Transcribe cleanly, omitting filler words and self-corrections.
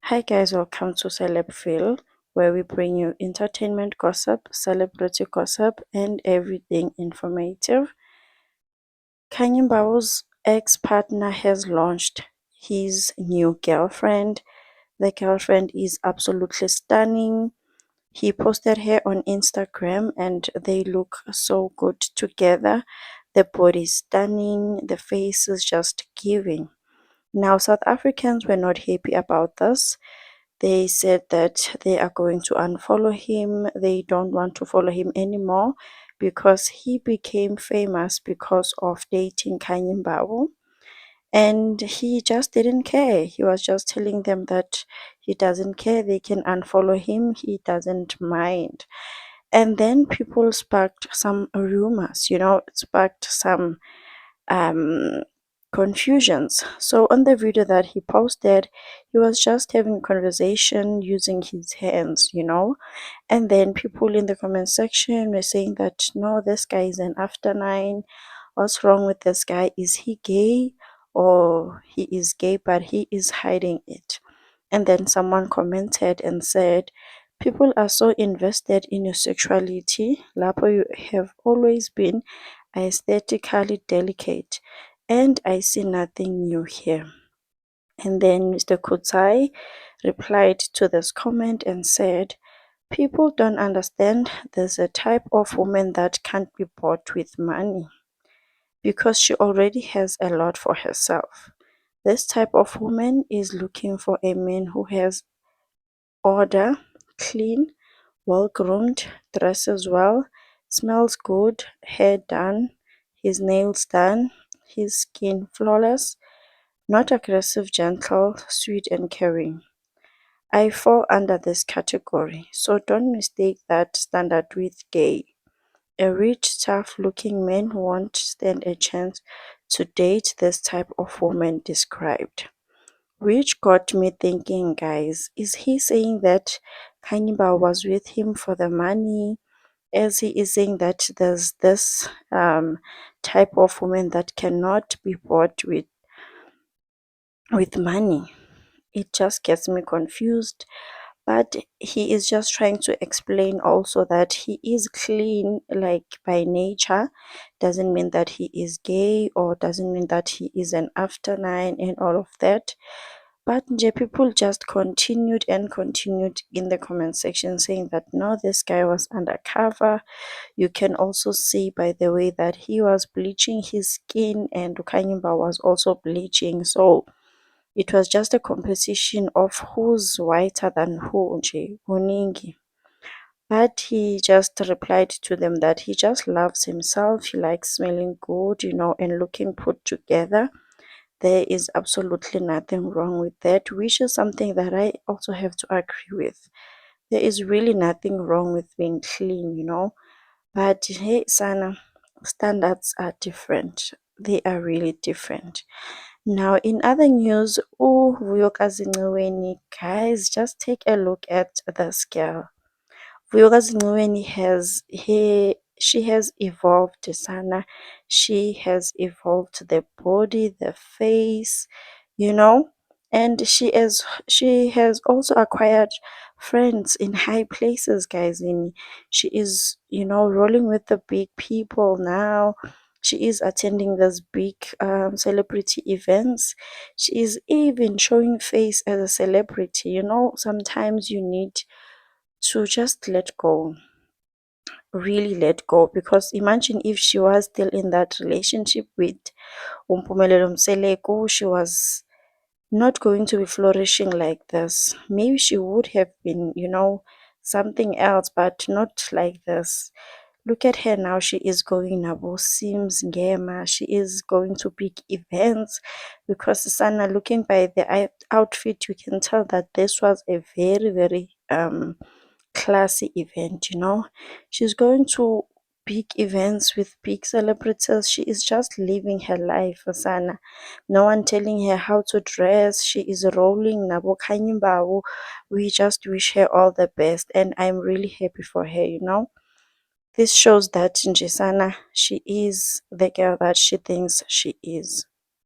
Hi guys, welcome to Celebville, where we bring you entertainment gossip, celebrity gossip, and everything informative. Kanye Bao's ex-partner has launched his new girlfriend. The girlfriend is absolutely stunning. He posted her on Instagram and they look so good together. The body is stunning, the face is just giving. Now, South Africans were not happy about this. They said that they are going to unfollow him. They don't want to follow him anymore because he became famous because of dating Kanye Mbau. And he just didn't care. He was just telling them that he doesn't care. They can unfollow him. He doesn't mind. And then people sparked some rumors, sparked some um, confusions. So on the video that he posted, he was just having conversation using his hands. And then people in the comment section were saying that no, this guy is an after nine. What's wrong with this guy? Is he gay? Or he is gay but he is hiding it. And then someone commented and said, people are so invested in your sexuality. Lapo, you have always been aesthetically delicate, and I see nothing new here. And then Mr. Kutsai replied to this comment and said, people don't understand there's a type of woman that can't be bought with money because she already has a lot for herself. This type of woman is looking for a man who has order, clean, well groomed, dresses well, smells good, hair done, his nails done, his skin flawless, not aggressive, gentle, sweet, and caring. I fall under this category, so don't mistake that standard with gay. A rich, tough looking man won't stand a chance to date this type of woman described. Which got me thinking, guys, is he saying that Kaniba was with him for the money? As he is saying that there's this type of woman that cannot be bought with money? It just gets me confused. But he is just trying to explain also that he is clean, like by nature. Doesn't mean that he is gay or doesn't mean that he is an after nine and all of that. But people just continued and continued in the comment section saying that no, this guy was undercover. You can also see by the way that he was bleaching his skin and Kanyimba was also bleaching. So it was just a competition of who's whiter than who, nje, kuningi. But he just replied to them that he just loves himself. He likes smelling good, and looking put together. There is absolutely nothing wrong with that, which is something that I also have to agree with. There is really nothing wrong with being clean. But hey, Sana, standards are different. They are really different. Now, in other news, oh, Vuyokazi Nciweni, guys, just take a look at this girl. Vuyokazi Nciweni she has evolved, Sana. She has evolved the body, the face, you know, and she has also acquired friends in high places, guys. In she is, rolling with the big people now. She is attending those big celebrity events. She is even showing face as a celebrity. Sometimes you need to just let go, really let go, because imagine if she was still in that relationship with Umpumelelo Mseleku, she was not going to be flourishing like this. Maybe she would have been, something else, but not like this. Look at her now. She is going Nabo Sims Ngema. She is going to big events because Sana, looking by the outfit, you can tell that this was a very, very classy event. She's going to big events with big celebrities. She is just living her life, Sana. No one telling her how to dress. She is rolling Nabo Kanyimbawu. We just wish her all the best, and I'm really happy for her. This shows that Njisana, she is the girl that she thinks she is.